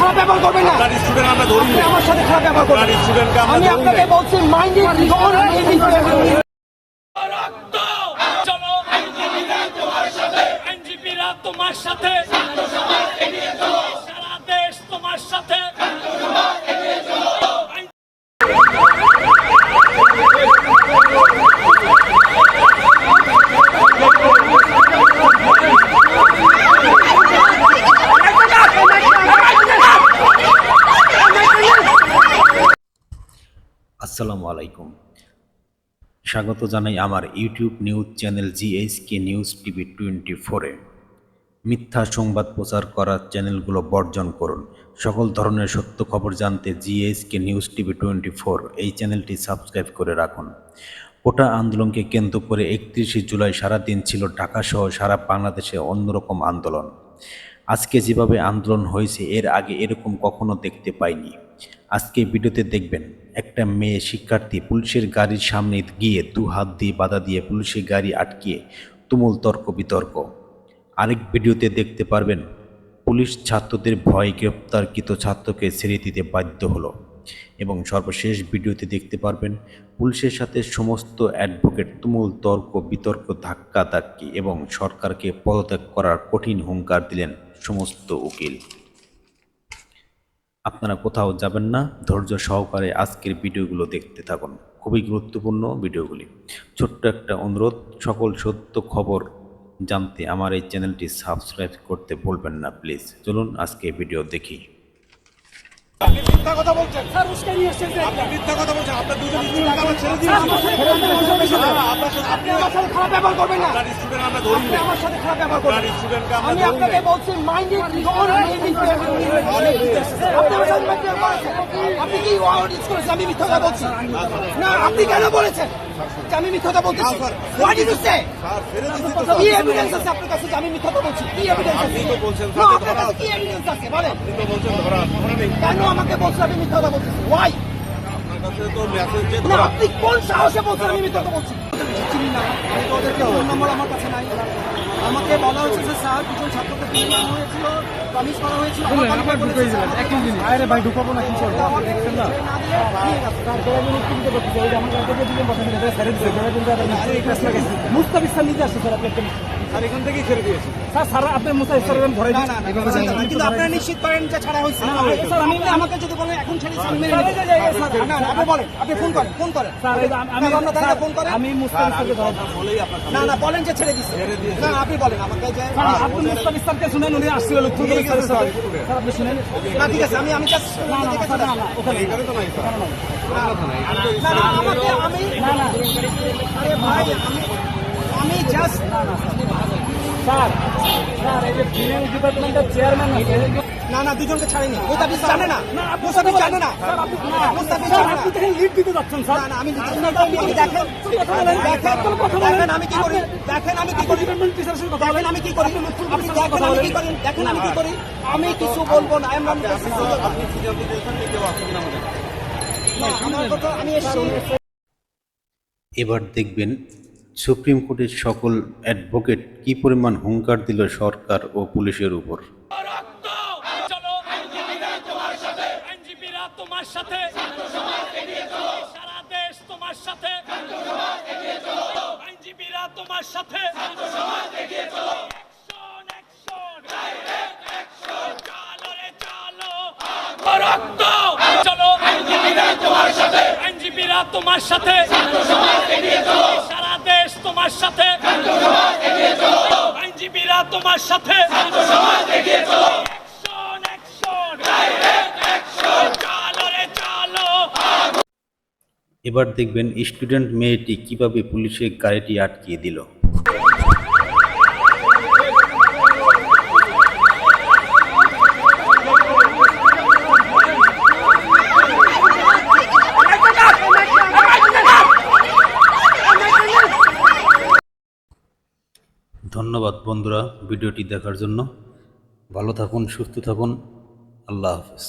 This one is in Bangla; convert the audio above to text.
খারাপ ব্যবহার করবেন না। আপনার স্টুডেন্ট আমরা ধরি না। আমার সাথে খারাপ ব্যবহার করবেন। আপনার স্টুডেন্টকে আমরা আমি ধরি আপনাকে না। বলছি মাইন্ডেড চলো আইনজীবীরা তোমার সাথে, সারা দেশ তোমার সাথে। আসসালামু আলাইকুম, স্বাগত জানাই আমার YouTube news channel GSK news TV 24-এ। মিথ্যা সংবাদ প্রচার করার চ্যানেলগুলো বর্জন করুন। সকল ধরনের সত্য খবর জানতে জিএসকে নিউজ টিভি 24 এই চ্যানেলটি সাবস্ক্রাইব করে রাখুন। কোটা আন্দোলনকে কেন্দ্র করে 31শে জুলাই সারাদিন ছিল ঢাকাসহ সারা বাংলাদেশে অন্যরকম আন্দোলন। আজকে যেভাবে আন্দোলন হয়েছে এর আগে এরকম কখনো দেখতে পাইনি। আজকে ভিডিওতে দেখবেন একটা মেয়ে শিক্ষার্থী পুলিশের গাড়ির সামনে গিয়ে দু হাত দিয়ে বাধা দিয়ে পুলিশের গাড়ি আটকিয়ে তুমুল তর্ক বিতর্ক। আরেক ভিডিওতে দেখতে পারবেন পুলিশ ছাত্রদের ভয়ে গ্রেপ্তারকৃত ছাত্রকে ছেড়ে দিতে বাধ্য হলো। এবং সর্বশেষ ভিডিওতে দেখতে পারবেন পুলিশের সাথে সমস্ত অ্যাডভোকেট তুমুল তর্ক বিতর্ক ধাক্কাধাক্কি এবং সরকারকে পদত্যাগ করার কঠিন হুঙ্কার দিলেন সমস্ত উকিল। আপনারা কোথাও যাবেন না, ধৈর্য সহকারে আজকের ভিডিওগুলো দেখতে থাকুন। খুবই গুরুত্বপূর্ণ ভিডিওগুলি। ছোট্ট একটা অনুরোধ, সকল সত্য খবর জানতে আমার এই চ্যানেলটি সাবস্ক্রাইব করতে ভুলবেন না প্লিজ। চলুন আজকে ভিডিও দেখি। আপনি মিথ্যা কথা বলছেন। স্যার উস্কানি আসছেন যে আপনি মিথ্যা কথা বলছেন। আপনার দুজন স্টুডেন্টকে আমরা ছেড়ে দিয়েছি। আপনি আমার সাথে খারাপ ব্যবহার করবেন না। আপনার স্টুডেন্ট আমরা ধরি আপনি না। আমার সাথে খারাপ ব্যবহার করবেন। আপনার স্টুডেন্টকে আমরা আমি ধরি আপনাকে না। বলছি মাইন্ডেড আপনি আমার সাথে মিথ্যা বলেছেন। আপনি কি ওয়ার্ড ইউজ করেছেন? আমি মিথ্যা কথা বলছি না। আপনি কেন বলেছেন যে আমি মিথ্যা কথা বলতেছি? What did you say? Sir ছেড়ে দিয়েছি তো। কি এভিডেন্স আছে আপনার কাছে যে আমি মিথ্যা কথা বলছি? কি এভিডেন্স আছে? আপনি তো বলছেন না, স্যার আপনার কাছে কি এভিডেন্স আছে বলেন? আপনি তো বলছেন ধরা নেই। কেন আমাকে বলছেন আমি মিথ্যা কথা বলতেছি? ওয়াই? আপনার কাছে তো মেসেজ যে না, ধরা। আপনি কোন সাহসে বলছেন আমি মিথ্যা কথা বলছি? চিনি না, আমি তো ওদেরকে ফোন নম্বর আমার কাছে নাই। আমাকে বলা হচ্ছে যে স্যার দুজন ছাত্রকে তুলে নেওয়া হয়েছিল, প্রমিস করা হয়েছিল। আরে ভাই ঢুকাবো না কি করবো আপনি দেখছেন না মুস্তাফিজ নিজে আসছে স্যার আপনি আর এখান থেকেই ছেড়ে দিয়েছি। স্যার স্যার আপনি মুস্তাফিজ স্যার ভরে না, না, না, কিন্তু আপনারা নিশ্চিত করেন যে ছাড়া হয়েছে? স্যার আমি আমাকে যদি বলেন এখন ছেড়েছি আমি মেনে নেব। না, না, আপনি বলেন, আপনি ফোন করেন, ফোন করেন। স্যার আমরা তাহলে ফোন করেন। আমি মুস্তাফিজ স্যারকে ধরে বলেই আপনার না, না, বলেন যে ছেড়ে দিচ্ছে। না, আপনি বলেন আমাকে যে আপনি মুস্তাফিজ স্যারকে শুনেন উনি আসছিল লক্ষ্য করে স্যার আপনি শুনেন না, ঠিক আছে, আমি জাস্ট না না স্যার না না ওখানে এখানে তো নাই স্যার। না, না, আমাকে আমি না না আরে ভাই আমি জাস্ট স্যার স্যার এই যে ফিমেল ডিপার্টমেন্টের চেয়ারম্যান আছে না, না, দুজনকে ছাড়েনি। মুস্তাফিজ জানে না, মুস্তাফিজ জানে না, মুস্তাফিজ জানে না। আপনি দেখেন লিড দিতে যাচ্ছেন স্যার না, না, আমি দেখেন আমি কি করি, দেখেন আমি কি করি, ডিপার্টমেন্ট টিচারের সাথে কথা বলেন দেখেন আমি কি করি, আপনি দেখেন আমি কি করি, দেখেন আমি কি করি। আমি কিছু বলবো না। আপনি সিদ্ধান্ত দিয়েছেন যে কেউ আসবেন আমাদের। আমার কথা আমি এসেছি। এবার দেখবেন সুপ্রিম কোর্টের সকল অ্যাডভোকেট কি পরিমাণ হুঙ্কার দিল সরকার ও পুলিশের উপর। চলো আইনজীবীরা তোমার সাথে, সারা দেশ তোমার সাথে। আইনজীবীরা তোমার সাথে। রক্ত চলো আইনজীবীরা তোমার সাথে, সারা দেশ তোমার সাথে। আইনজীবীরা তোমার সাথে। এবার দেখবেন স্টুডেন্ট মেয়েটি কিভাবে পুলিশের গাড়িটি আটকিয়ে দিল। ধন্যবাদ বন্ধুরা ভিডিওটি দেখার জন্য। ভালো থাকুন, সুস্থ থাকুন। আল্লাহ হাফেজ।